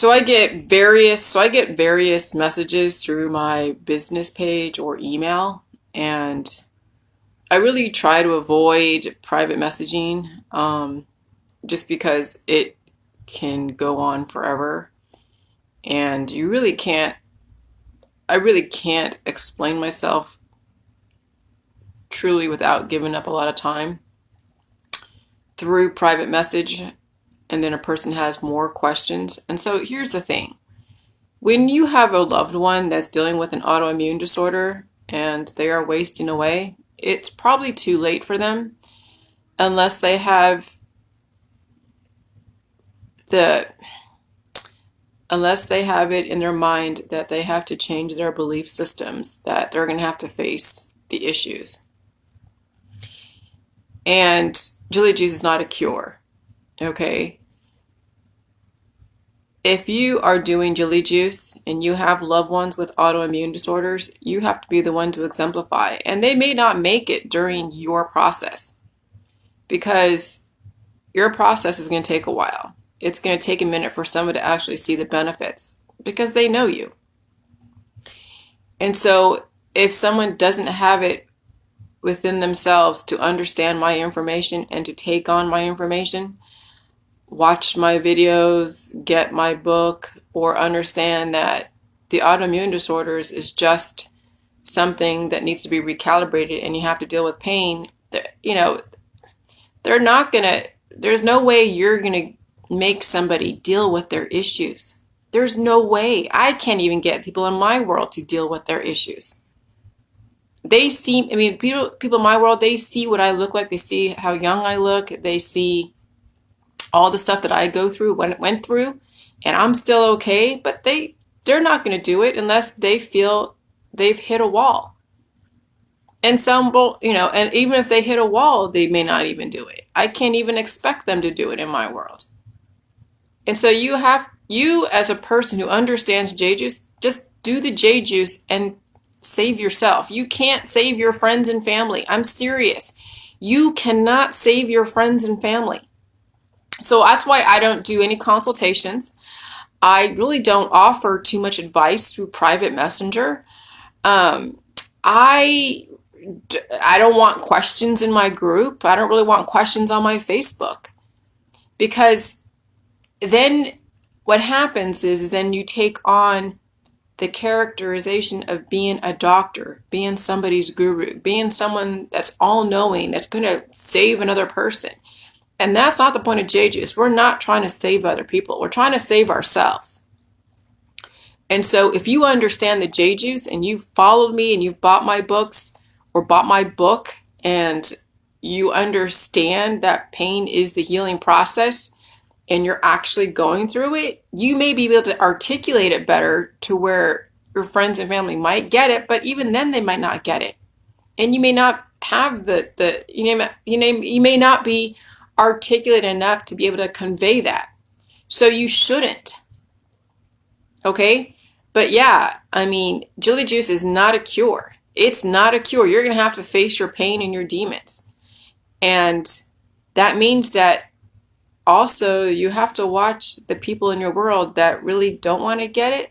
I get various messages through my business page or email, and I really try to avoid private messaging, just because it can go on forever, and I really can't explain myself truly without giving up a lot of time through private message, and then a person has more questions. And so here's the thing. When you have a loved one that's dealing with an autoimmune disorder and they are wasting away, it's probably too late for them unless they have the unless they have it in their mind that they have to change their belief systems, that they're going to have to face the issues. And Julie juice is not a cure, okay? If you are doing Julie juice and you have loved ones with autoimmune disorders, you have to be the one to exemplify. And they may not make it during your process because your process is going to take a while. It's going to take a minute for someone to actually see the benefits because they know you. And so if someone doesn't have it within themselves to understand my information and to take on my information, watch my videos, get my book, or understand that the autoimmune disorders is just something that needs to be recalibrated and you have to deal with pain, they're not going to, there's no way you're going to make somebody deal with their issues. There's no way. I can't even get people in my world to deal with their issues. People in my world, they see what I look like. They see how young I look. They see all the stuff that I went through, and I'm still okay, but they're not going to do it unless they feel they've hit a wall. And some will, and even if they hit a wall, they may not even do it. I can't even expect them to do it in my world. And so you as a person who understands J juice, just do the J juice and save yourself. You can't save your friends and family. I'm serious. You cannot save your friends and family. So that's why I don't do any consultations. I really don't offer too much advice through private messenger. I don't want questions in my group. I don't really want questions on my Facebook, because then what happens is then you take on the characterization of being a doctor, being somebody's guru, being someone that's all-knowing, that's going to save another person. And that's not the point of J juice. We're not trying to save other people. We're trying to save ourselves. And so if you understand the J juice and you've followed me and you've bought my books or bought my book, and you understand that pain is the healing process and you're actually going through it, you may be able to articulate it better to where your friends and family might get it, but even then they might not get it. And you may not have you may not be articulate enough to be able to convey that. So you shouldn't. Okay? But yeah, Julie juice is not a cure. It's not a cure. You're going to have to face your pain and your demons. And that means that also you have to watch the people in your world that really don't want to get it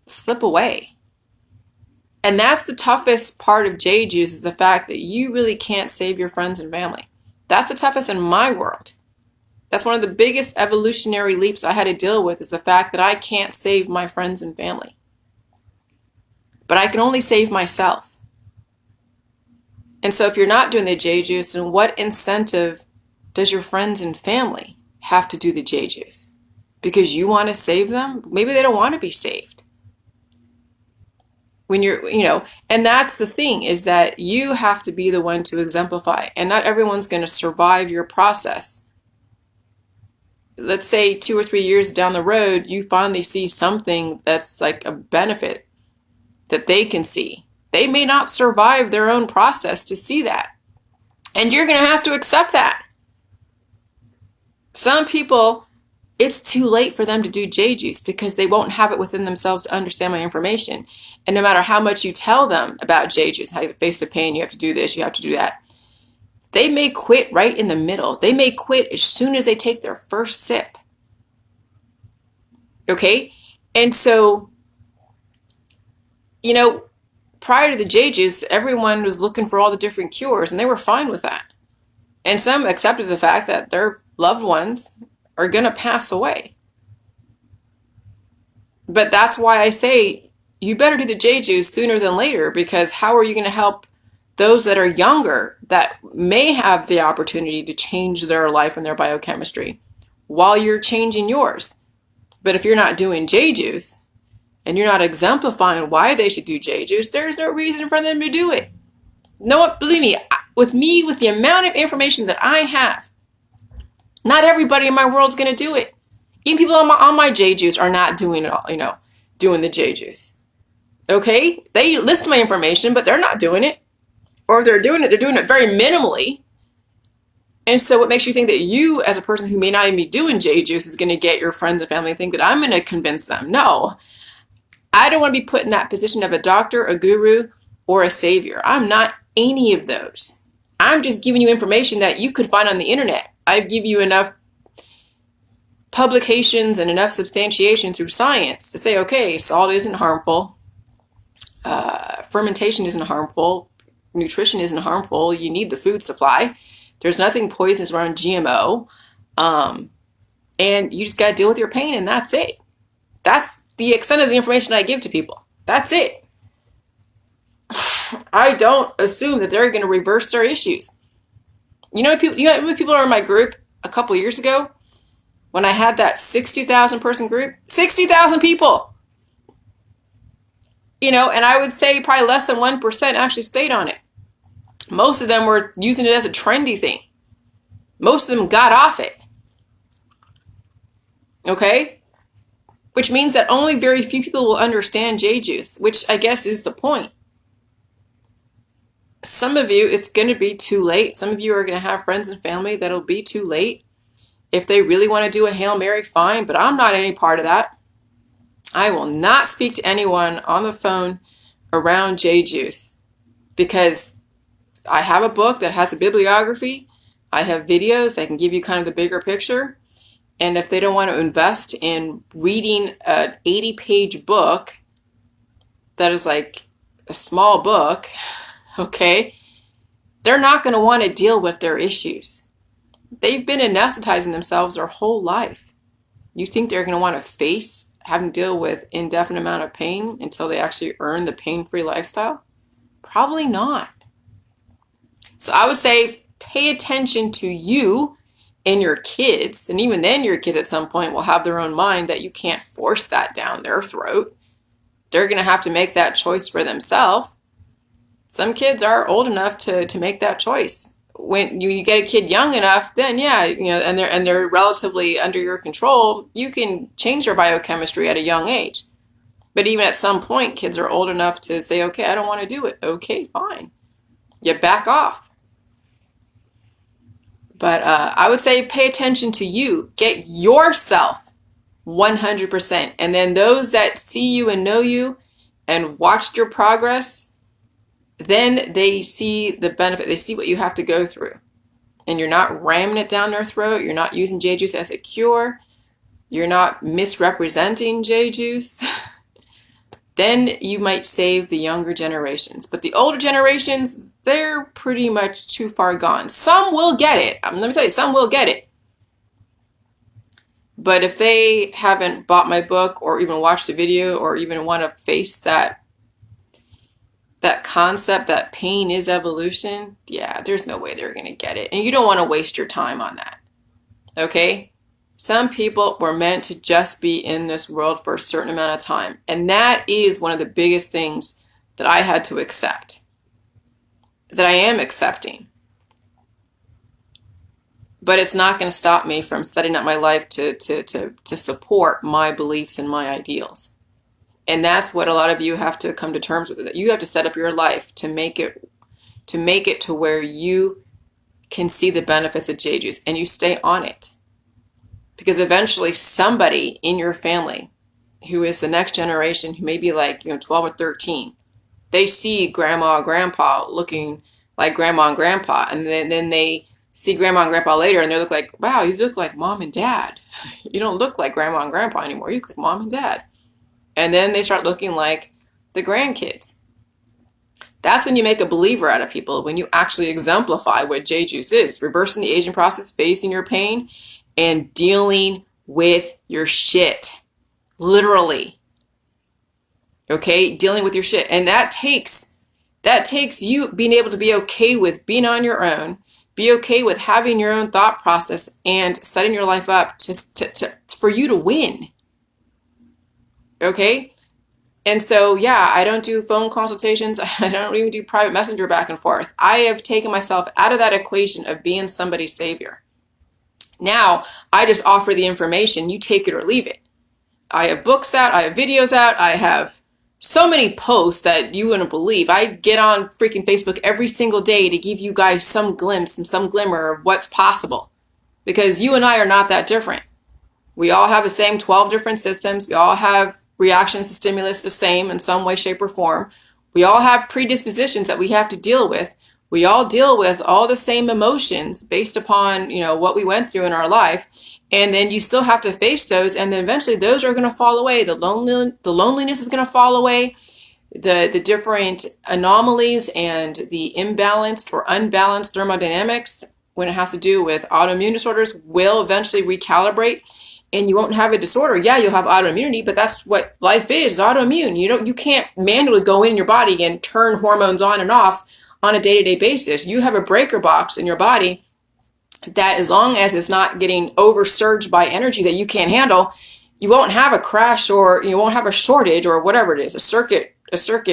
slip away. And that's the toughest part of J juice, is the fact that you really can't save your friends and family. That's the toughest in my world. That's one of the biggest evolutionary leaps I had to deal with, is the fact that I can't save my friends and family. But I can only save myself. And so if you're not doing the J juice, then what incentive does your friends and family have to do the J juice? Because you want to save them? Maybe they don't want to be saved. When and that's the thing, is that you have to be the one to exemplify, and not everyone's going to survive your process. Let's say 2 or 3 years down the road, you finally see something that's like a benefit that they can see. They may not survive their own process to see that. And you're going to have to accept that. Some people, it's too late for them to do J juice because they won't have it within themselves to understand my information. And no matter how much you tell them about J juice, how you face the pain, you have to do this, you have to do that, they may quit right in the middle. They may quit as soon as they take their first sip. Okay? And so, you know, prior to the J juice, everyone was looking for all the different cures and they were fine with that. And some accepted the fact that their loved ones are going to pass away. But that's why I say you better do the J juice sooner than later, because how are you going to help those that are younger that may have the opportunity to change their life and their biochemistry while you're changing yours? But if you're not doing J juice and you're not exemplifying why they should do J juice, there's no reason for them to do it. No, believe me, with the amount of information that I have, not everybody in my world is going to do it. Even people on my J juice are not doing it all, doing the J juice. Okay? They list my information, but they're not doing it. Or if they're doing it very minimally. And so what makes you think that you, as a person who may not even be doing J juice, is going to get your friends and family to think that I'm going to convince them? No. I don't want to be put in that position of a doctor, a guru, or a savior. I'm not any of those. I'm just giving you information that you could find on the internet. I've given you enough publications and enough substantiation through science to say, okay, salt isn't harmful, fermentation isn't harmful, nutrition isn't harmful, you need the food supply, there's nothing poisonous around GMO, and you just got to deal with your pain, and that's it. That's the extent of the information I give to people. That's it. I don't assume that they're going to reverse their issues. You know how many people are in my group a couple years ago when I had that 60,000 person group? 60,000 people! And I would say probably less than 1% actually stayed on it. Most of them were using it as a trendy thing. Most of them got off it. Okay? Which means that only very few people will understand J juice, which I guess is the point. Some of you, it's going to be too late. Some of you are going to have friends and family that'll be too late. If they really want to do a Hail Mary, fine, but I'm not any part of that. I will not speak to anyone on the phone around J juice, because I have a book that has a bibliography. I have videos that can give you kind of the bigger picture. And if they don't want to invest in reading an 80-page book that is like a small book, okay, they're not going to want to deal with their issues. They've been anesthetizing themselves their whole life. You think they're going to want to face having to deal with indefinite amount of pain until they actually earn the pain-free lifestyle? Probably not. So I would say pay attention to you and your kids, and even then your kids at some point will have their own mind that you can't force that down their throat. They're going to have to make that choice for themselves. Some kids are old enough to make that choice. When you get a kid young enough, then yeah, and they're relatively under your control, you can change their biochemistry at a young age. But even at some point, kids are old enough to say, okay, I don't want to do it. Okay, fine. You back off. But I would say pay attention to you. Get yourself 100%. And then those that see you and know you and watched your progress, then they see the benefit. They see what you have to go through. And you're not ramming it down their throat. You're not using J juice as a cure. You're not misrepresenting J juice. Then you might save the younger generations. But the older generations, they're pretty much too far gone. Some will get it. Let me tell you, some will get it. But if they haven't bought my book or even watched the video or even want to face that concept that pain is evolution, yeah, there's no way they're going to get it. And you don't want to waste your time on that. Okay? Some people were meant to just be in this world for a certain amount of time. And that is one of the biggest things that I had to accept. That I am accepting. But it's not going to stop me from setting up my life to support my beliefs and my ideals. And that's what a lot of you have to come to terms with. That you have to set up your life to make it to where you can see the benefits of J juice and you stay on it. Because eventually somebody in your family who is the next generation, who may be like 12 or 13, they see grandma or grandpa looking like grandma and grandpa, and then they see grandma and grandpa later and they look like, wow, you look like mom and dad. You don't look like grandma and grandpa anymore. You look like mom and dad. And then they start looking like the grandkids. That's when you make a believer out of people, when you actually exemplify what J-Juice is. Reversing the aging process, facing your pain, and dealing with your shit. Literally. Okay? Dealing with your shit. And that takes you being able to be okay with being on your own, be okay with having your own thought process and setting your life up for you to win. Okay? And so, yeah, I don't do phone consultations. I don't even do private messenger back and forth. I have taken myself out of that equation of being somebody's savior. Now, I just offer the information. You take it or leave it. I have books out. I have videos out. I have so many posts that you wouldn't believe. I get on freaking Facebook every single day to give you guys some glimpse and some glimmer of what's possible. Because you and I are not that different. We all have the same 12 different systems. We all have reactions to stimulus the same in some way, shape, or form. We all have predispositions that we have to deal with. We all deal with all the same emotions based upon, what we went through in our life. And then you still have to face those. And then eventually those are going to fall away. The loneliness is going to fall away. The different anomalies and the imbalanced or unbalanced thermodynamics when it has to do with autoimmune disorders will eventually recalibrate. And you won't have a disorder. Yeah, you'll have autoimmunity, but that's what life is autoimmune. You can't manually go in your body and turn hormones on and off on a day-to-day basis. You have a breaker box in your body that, as long as it's not getting oversurged by energy that you can't handle, you won't have a crash, or you won't have a shortage, or whatever it is, a circuit,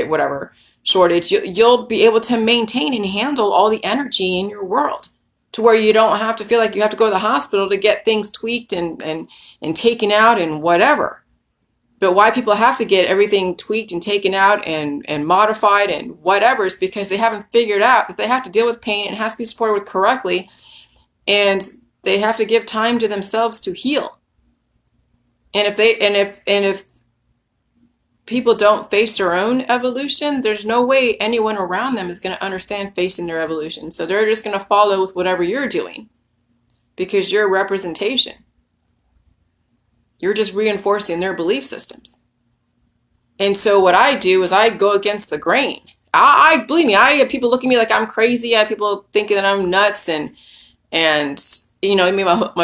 whatever shortage. You'll be able to maintain and handle all the energy in your world, to where you don't have to feel like you have to go to the hospital to get things tweaked and taken out and whatever. But why people have to get everything tweaked and taken out and modified and whatever is because they haven't figured out that they have to deal with pain and it has to be supported with correctly, and they have to give time to themselves to heal. And if people don't face their own evolution, there's no way anyone around them is going to understand facing their evolution. So they're just going to follow with whatever you're doing because you're a representation. You're just reinforcing their belief systems. And so what I do is I go against the grain. I believe me, I have people look at me like I'm crazy. I have people thinking that I'm nuts and my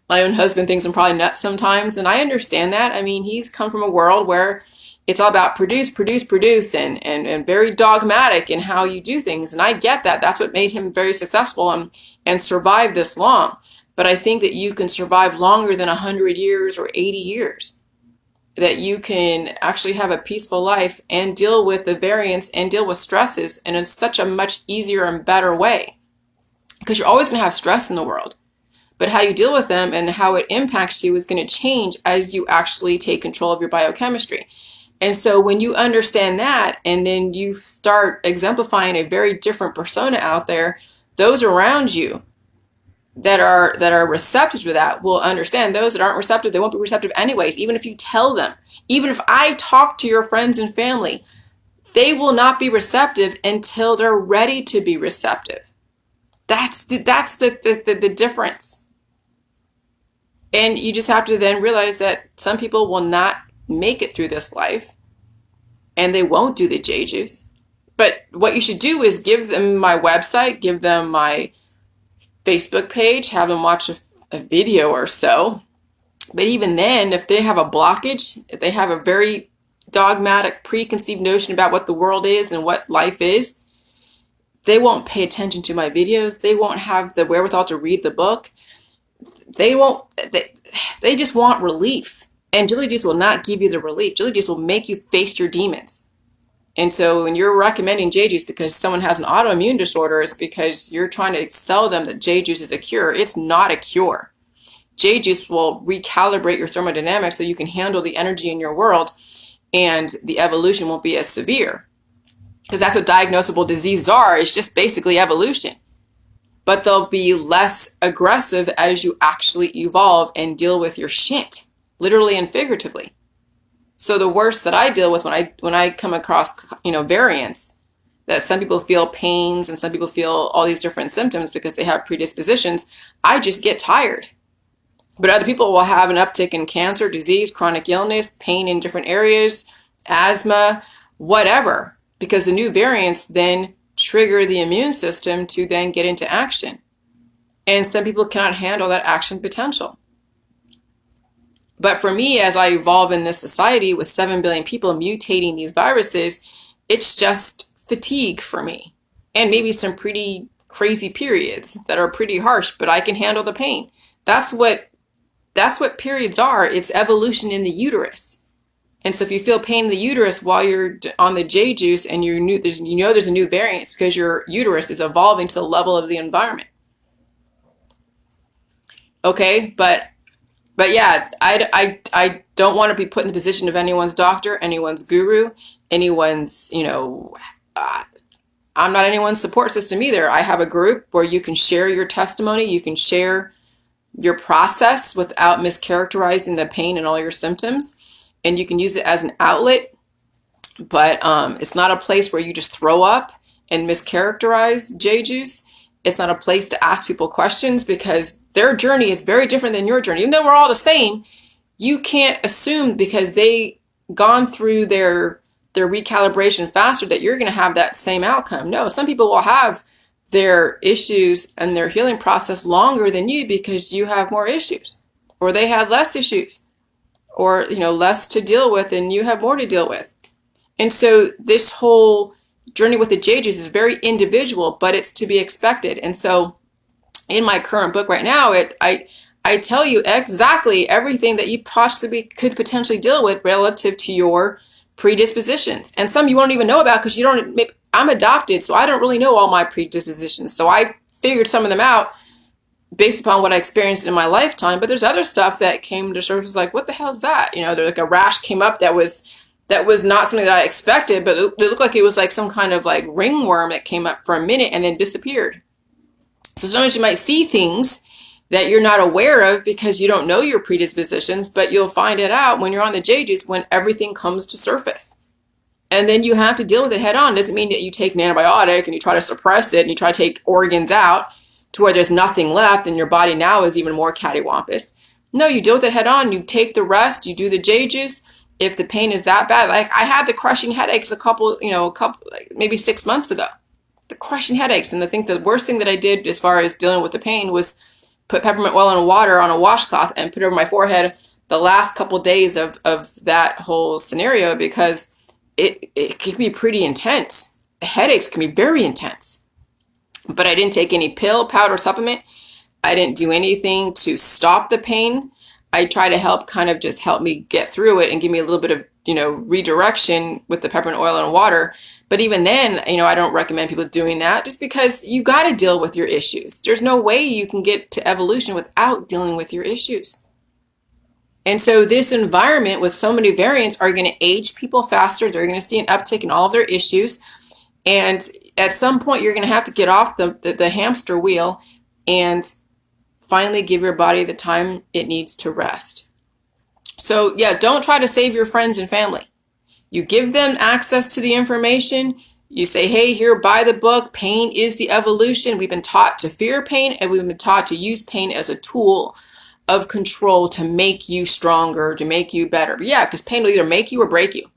own husband thinks I'm probably nuts sometimes, and I understand that. I mean, he's come from a world where it's all about produce, and very dogmatic in how you do things. And I get that. That's what made him very successful and survive this long. But I think that you can survive longer than 100 years or 80 years. That you can actually have a peaceful life and deal with the variance and deal with stresses in such a much easier and better way. Because you're always going to have stress in the world. But how you deal with them and how it impacts you is going to change as you actually take control of your biochemistry. And so when you understand that, and then you start exemplifying a very different persona out there, those around you that are receptive to that will understand. Those that aren't receptive, they won't be receptive anyways. Even if you tell them, even if I talk to your friends and family, they will not be receptive until they're ready to be receptive. That's the difference. And you just have to then realize that some people will not make it through this life and they won't do the J-Juice. But what you should do is give them my website, give them my Facebook page, have them watch a video or so. But even then, if they have a blockage, if they have a very dogmatic preconceived notion about what the world is and what life is, they won't pay attention to my videos. They won't have the wherewithal to read the book. They just want relief. And Jelly Juice will not give you the relief. Jelly Juice will make you face your demons. And so when you're recommending J-Juice because someone has an autoimmune disorder, it's because you're trying to sell them that J-Juice is a cure. It's not a cure. J-Juice will recalibrate your thermodynamics so you can handle the energy in your world and the evolution won't be as severe. Because that's what diagnosable diseases are. It's just basically evolution. But they'll be less aggressive as you actually evolve and deal with your shit, literally and figuratively. So the worst that I deal with when I come across, variants, that some people feel pains and some people feel all these different symptoms because they have predispositions. I just get tired. But other people will have an uptick in cancer, disease, chronic illness, pain in different areas, asthma, whatever, because the new variants then trigger the immune system to then get into action. And some people cannot handle that action potential. But for me, as I evolve in this society with 7 billion people mutating these viruses, it's just fatigue for me. And maybe some pretty crazy periods that are pretty harsh, but I can handle the pain. That's what periods are. It's evolution in the uterus. And so if you feel pain in the uterus while you're on the J juice and there's a new variant, it's because your uterus is evolving to the level of the environment. Okay, but yeah, I don't want to be put in the position of anyone's doctor, anyone's guru, anyone's, I'm not anyone's support system either. I have a group where you can share your testimony, you can share your process without mischaracterizing the pain and all your symptoms, and you can use it as an outlet, but it's not a place where you just throw up and mischaracterize J juice. It's not a place to ask people questions because their journey is very different than your journey. Even though we're all the same, you can't assume because they gone through their recalibration faster that you're going to have that same outcome. No, some people will have their issues and their healing process longer than you because you have more issues, or they had less issues, or less to deal with and you have more to deal with. And so this whole journey with the J juice is very individual, but it's to be expected. And so in my current book right now, I tell you exactly everything that you possibly could potentially deal with relative to your predispositions. And some you won't even know about because I'm adopted, so I don't really know all my predispositions. So I figured some of them out based upon what I experienced in my lifetime. But there's other stuff that came to surface like, what the hell is that? There's like a rash came up that was not something that I expected, but it looked like it was like some kind of like ringworm that came up for a minute and then disappeared. So sometimes you might see things that you're not aware of because you don't know your predispositions, but you'll find it out when you're on the J juice when everything comes to surface. And then you have to deal with it head on. Doesn't mean that you take an antibiotic and you try to suppress it and you try to take organs out to where there's nothing left and your body now is even more cattywampus. No, you deal with it head on. You take the rest, you do the J juice. If the pain is that bad, like I had the crushing headaches maybe 6 months ago, the crushing headaches. And I think the worst thing that I did as far as dealing with the pain was put peppermint oil and water on a washcloth and put it over my forehead the last couple days of that whole scenario because it can be pretty intense. The headaches can be very intense. But I didn't take any pill, powder, supplement. I didn't do anything to stop the pain. I try to help me get through it and give me a little bit of, redirection with the peppermint oil and water. But even then, I don't recommend people doing that just because you got to deal with your issues. There's no way you can get to evolution without dealing with your issues. And so this environment with so many variants are going to age people faster. They're going to see an uptick in all of their issues. And at some point, you're going to have to get off the hamster wheel and finally give your body the time it needs to rest. So yeah, don't try to save your friends and family. You give them access to the information. You say, hey, here, buy the book. Pain is the evolution. We've been taught to fear pain, and we've been taught to use pain as a tool of control to make you stronger, to make you better. Yeah, because pain will either make you or break you.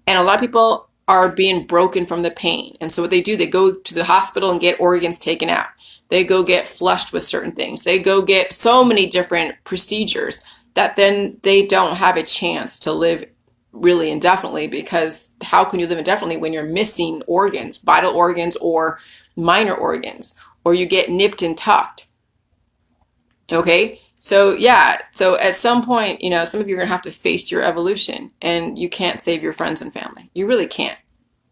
And a lot of people are being broken from the pain. And so what they do, they go to the hospital and get organs taken out. They go get flushed with certain things. They go get so many different procedures that then they don't have a chance to live really indefinitely, because how can you live indefinitely when you're missing organs, vital organs or minor organs, or you get nipped and tucked? Okay, so yeah, so at some point, some of you are going to have to face your evolution, and you can't save your friends and family. You really can't.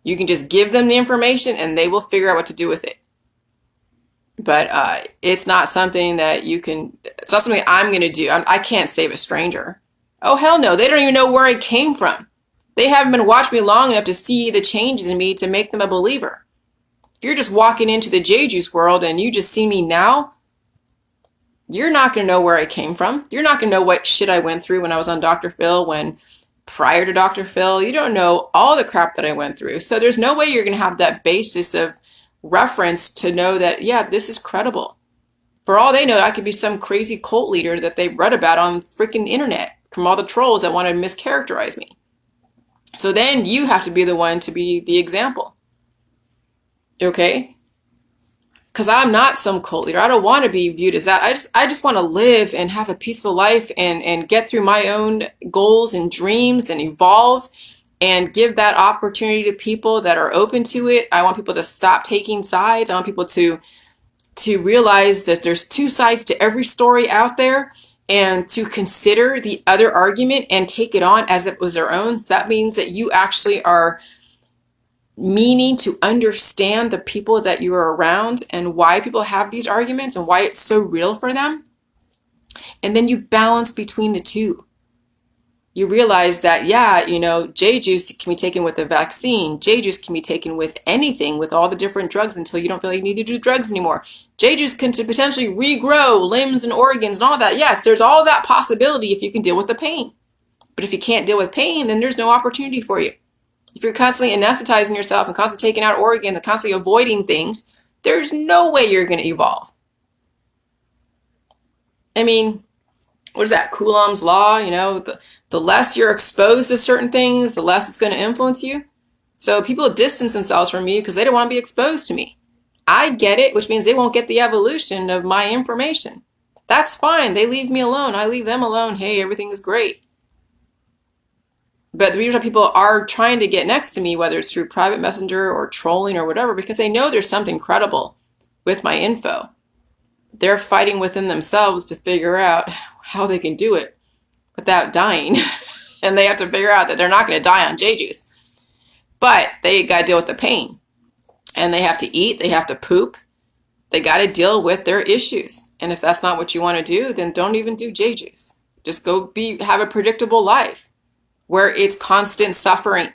You can just give them the information and they will figure out what to do with it. But it's not something that it's not something I'm going to do. I can't save a stranger. Oh, hell no. They don't even know where I came from. They haven't been watching me long enough to see the changes in me to make them a believer. If you're just walking into the J juice world and you just see me now, you're not going to know where I came from. You're not going to know what shit I went through when I was on Dr. Phil, when prior to Dr. Phil. You don't know all the crap that I went through. So there's no way you're going to have that basis of reference to know that, yeah, this is credible. For all they know, I could be some crazy cult leader that they read about on freaking internet from all the trolls that want to mischaracterize me. So then you have to be the one to be the example. Okay? Because I'm not some cult leader. I don't want to be viewed as that. I just want to live and have a peaceful life and get through my own goals and dreams and evolve and give that opportunity to people that are open to it. I want people to stop taking sides. I want people to realize that there's two sides to every story out there, and to consider the other argument and take it on as if it was their own. So that means that you actually are meaning to understand the people that you are around and why people have these arguments and why it's so real for them. And then you balance between the two. You realize that, yeah, J juice can be taken with a vaccine. J juice can be taken with anything, with all the different drugs until you don't feel like you need to do drugs anymore. J juice can potentially regrow limbs and organs and all that. Yes, there's all that possibility if you can deal with the pain. But if you can't deal with pain, then there's no opportunity for you. If you're constantly anesthetizing yourself and constantly taking out organs and constantly avoiding things, there's no way you're going to evolve. I mean, what is that? Coulomb's law, the less you're exposed to certain things, the less it's going to influence you. So people distance themselves from me because they don't want to be exposed to me. I get it, which means they won't get the evolution of my information. That's fine. They leave me alone. I leave them alone. Hey, everything is great. But the reason people are trying to get next to me, whether it's through private messenger or trolling or whatever, because they know there's something credible with my info. They're fighting within themselves to figure out how they can do it without dying. And they have to figure out that they're not going to die on J-juice. But they got to deal with the pain. And they have to eat. They have to poop. They got to deal with their issues. And if that's not what you want to do, then don't even do J-juice. Just go have a predictable life where it's constant suffering.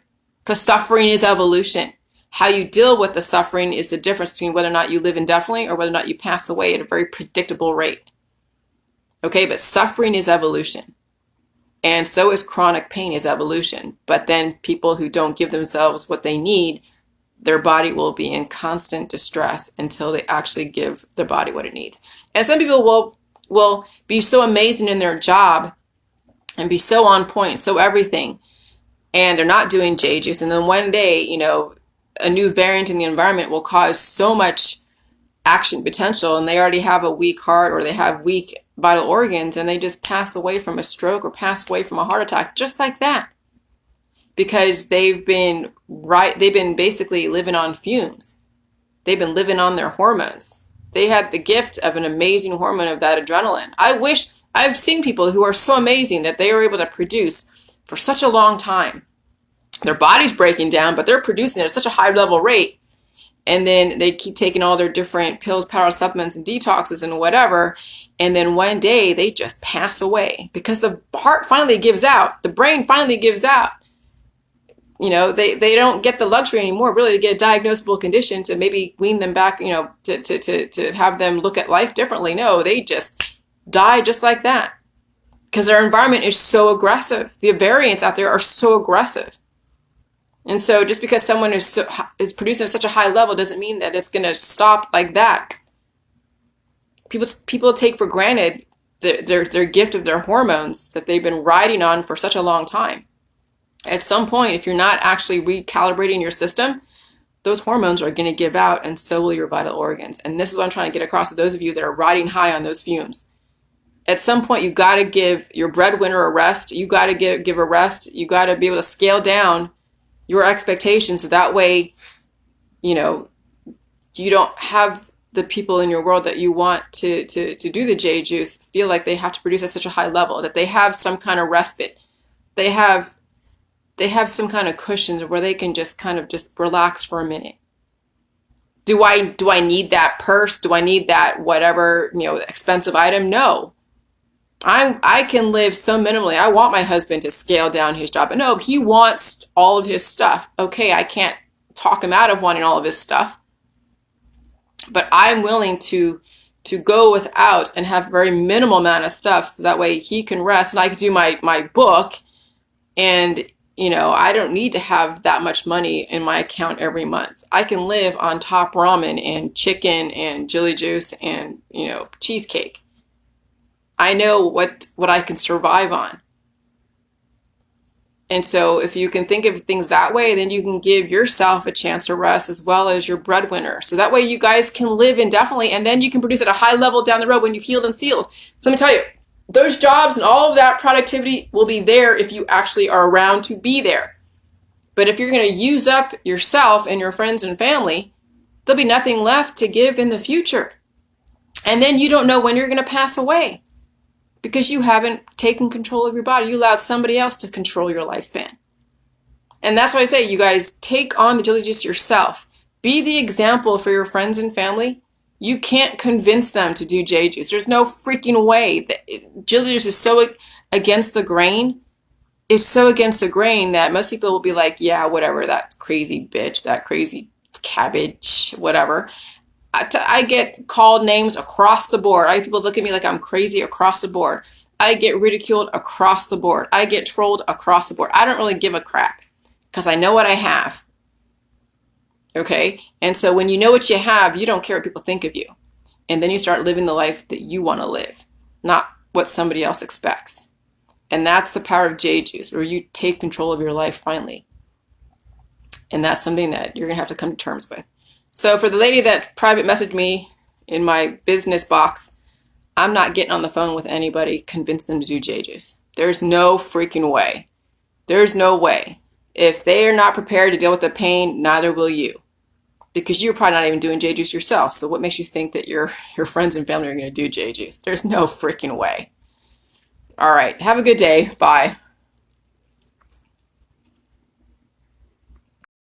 Because suffering is evolution. How you deal with the suffering is the difference between whether or not you live indefinitely or whether or not you pass away at a very predictable rate. Okay, but suffering is evolution. And so is chronic pain is evolution. But then people who don't give themselves what they need, their body will be in constant distress until they actually give their body what it needs. And some people will be so amazing in their job and be so on point, so everything, and they're not doing J-juice. And then one day, a new variant in the environment will cause so much action potential, and they already have a weak heart or they have weak vital organs, and they just pass away from a stroke or pass away from a heart attack just like that, because they've been basically living on fumes. They've been living on their hormones. They had the gift of an amazing hormone of that adrenaline. I've seen people who are so amazing that they are able to produce for such a long time. Their body's breaking down, but they're producing it at such a high level rate. And then they keep taking all their different pills, power supplements, and detoxes and whatever. And then one day they just pass away because the heart finally gives out. The brain finally gives out. They don't get the luxury anymore really to get a diagnosable condition to maybe wean them back, to have them look at life differently. No, they just die just like that because their environment is so aggressive. The variants out there are so aggressive. And so just because someone is producing at such a high level doesn't mean that it's going to stop like that. People take for granted their gift of their hormones that they've been riding on for such a long time. At some point, if you're not actually recalibrating your system, those hormones are going to give out, and so will your vital organs. And this is what I'm trying to get across to those of you that are riding high on those fumes. At some point, you got to give your breadwinner a rest. You got to give a rest. You got to be able to scale down your expectations so that way, you don't have the people in your world that you want to do the J juice feel like they have to produce at such a high level, that they have some kind of respite. They have some kind of cushion where they can just kind of just relax for a minute. Do I need that purse? Do I need that whatever, expensive item? No. I can live so minimally. I want my husband to scale down his job. But no, he wants all of his stuff. Okay, I can't talk him out of wanting all of his stuff. But I'm willing to go without and have very minimal amount of stuff so that way he can rest and I can do my book And, I don't need to have that much money in my account every month. I can live on top ramen and chicken and jelly juice and, cheesecake. I know what I can survive on. And so if you can think of things that way, then you can give yourself a chance to rest as well as your breadwinner. So that way you guys can live indefinitely, and then you can produce at a high level down the road when you've healed and sealed. So let me tell you, those jobs and all of that productivity will be there if you actually are around to be there. But if you're going to use up yourself and your friends and family, there'll be nothing left to give in the future. And then you don't know when you're going to pass away, because you haven't taken control of your body. You allowed somebody else to control your lifespan. And that's why I say, you guys, take on the jelly juice yourself. Be the example for your friends and family. You can't convince them to do J juice. There's no freaking way. Jelly juice is so against the grain. It's so against the grain that most people will be like, yeah, whatever, that crazy bitch, that crazy cabbage, whatever. I get called names across the board. I have people look at me like I'm crazy across the board. I get ridiculed across the board. I get trolled across the board. I don't really give a crap because I know what I have. Okay? And so when you know what you have, you don't care what people think of you. And then you start living the life that you want to live, not what somebody else expects. And that's the power of J juice, where you take control of your life finally. And that's something that you're going to have to come to terms with. So for the lady that private messaged me in my business box, I'm not getting on the phone with anybody, convince them to do J juice. There's no freaking way. There's no way. If they are not prepared to deal with the pain, neither will you. Because you're probably not even doing J juice yourself. So what makes you think that your friends and family are going to do J juice? There's no freaking way. All right. Have a good day. Bye.